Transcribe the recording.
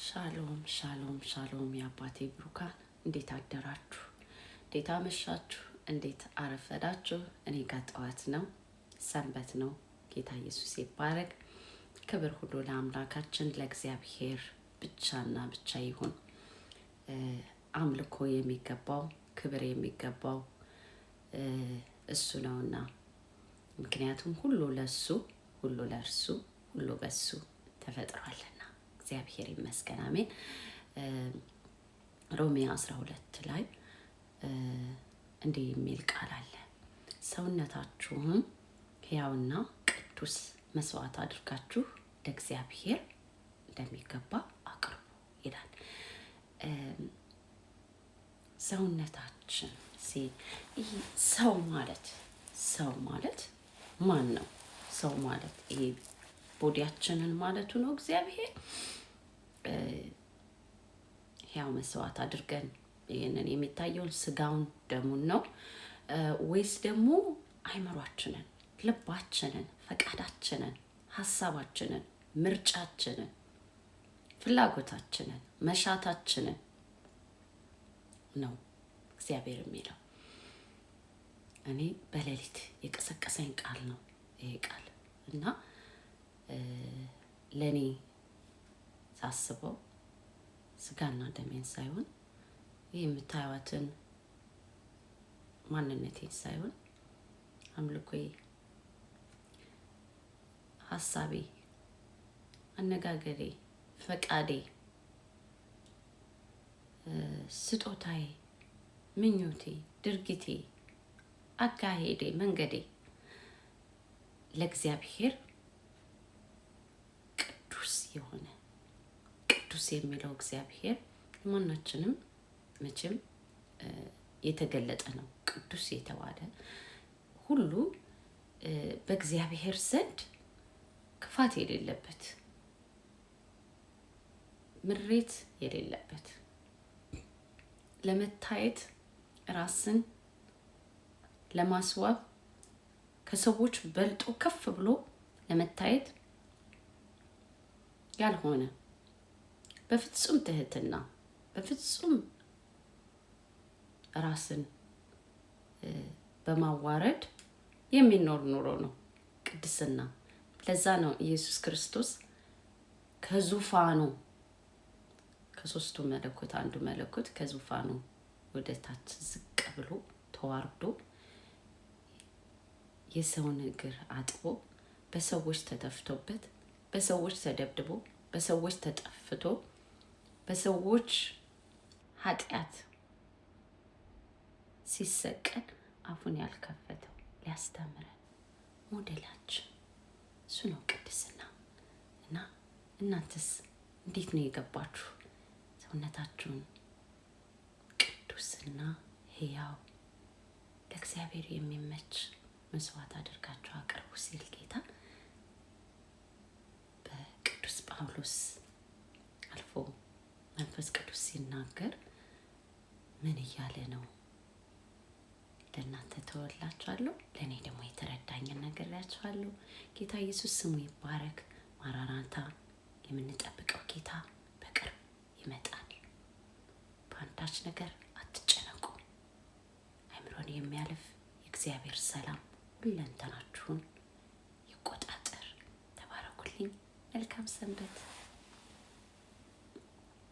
ሻሎም ሻሎም ሻሎም የአባቴ ብሩካን እንዴት አደራችሁ? እንዴት አመሻችሁ? እንዴት አረፈዳችሁ? እኔ ጋር ጠዋት ነው፣ ሰንበት ነው። ጌታ ኢየሱስ ይባረክ። ክብር ሁሉ ለአምላካችን ለእግዚአብሔር ብቻና ብቻ ይሁን። አምልኮ የሚገባው ክብር የሚገባው እሱ ነውና፣ ምክንያቱም ሁሉ ለሱ፣ ሁሉ ለእርሱ፣ ሁሉ በሱ ተፈጥሯልና እግዚአብሔር ይመስገን። አሜን። ሮሜ 12 ላይ እንዲህ የሚል ቃል አለ። ሰውነታችሁን ሕያውና ቅዱስ መስዋዕት አድርጋችሁ ለእግዚአብሔር እንደሚገባ አቅርቡ ይላል። ሰውነታችን ይህ ሰው ማለት ማን ነው? ሰው ማለት ይሄ ቦዲያችንን ማለቱ ነው። እግዚአብሔር ሕያው መስዋዕት አድርገን ይህንን የሚታየውን ስጋውን ደሙን ነው ወይስ ደግሞ አይምሯችንን፣ ልባችንን፣ ፈቃዳችንን፣ ሀሳባችንን፣ ምርጫችንን፣ ፍላጎታችንን፣ መሻታችንን ነው እግዚአብሔር የሚለው። እኔ በሌሊት የቀሰቀሰኝ ቃል ነው ይሄ ቃል እና ለኔ ሳስበው ስጋና ደሜን ሳይሆን ይህ የምታዩትን ማንነቴን ሳይሆን አምልኮዬ፣ ሀሳቤ፣ አነጋገሬ፣ ፈቃዴ፣ ስጦታዬ፣ ምኞቴ፣ ድርጊቴ፣ አካሄዴ፣ መንገዴ ለእግዚአብሔር የሆነ ቅዱስ የሚለው እግዚአብሔር ማናችንም መቼም የተገለጠ ነው። ቅዱስ የተባለ ሁሉ በእግዚአብሔር ዘንድ ክፋት የሌለበት፣ ምሬት የሌለበት፣ ለመታየት ራስን ለማስዋብ ከሰዎች በልጦ ከፍ ብሎ ለመታየት ያልሆነ በፍጹም ትህትና በፍጹም ራስን በማዋረድ የሚኖር ኑሮ ነው ቅድስና። ለዛ ነው ኢየሱስ ክርስቶስ ከዙፋኑ ከሶስቱ መለኮት አንዱ መለኮት ከዙፋኑ ወደ ታች ዝቅ ብሎ ተዋርዶ የሰውን እግር አጥቦ በሰዎች ተተፍቶበት በሰዎች ተደብድቦ በሰዎች ተጠፍቶ በሰዎች ኃጢአት ሲሰቀል አፉን ያልከፈተው ሊያስተምረን ሞዴላችን እሱ ነው ቅድስና። እና እናንተስ እንዴት ነው የገባችሁ? ሰውነታችሁን ቅዱስና ሕያው ለእግዚአብሔር የሚመች መስዋዕት አድርጋችሁ አቅርቡ ሲል ጌታ ጳውሎስ አልፎ መንፈስ ቅዱስ ሲናገር ምን እያለ ነው? ለእናንተ ተወላችኋለሁ፣ ለእኔ ደግሞ የተረዳኝን ነግሬያችኋለሁ። ጌታ ኢየሱስ ስሙ ይባረክ። ማራናታ፣ የምንጠብቀው ጌታ በቅርብ ይመጣል። በአንዳች ነገር አትጨነቁ። አእምሮን የሚያልፍ የእግዚአብሔር ሰላም ሁለንተናችሁን ይቆጣጠር። ተባረኩልኝ። መልካም ሰንበት።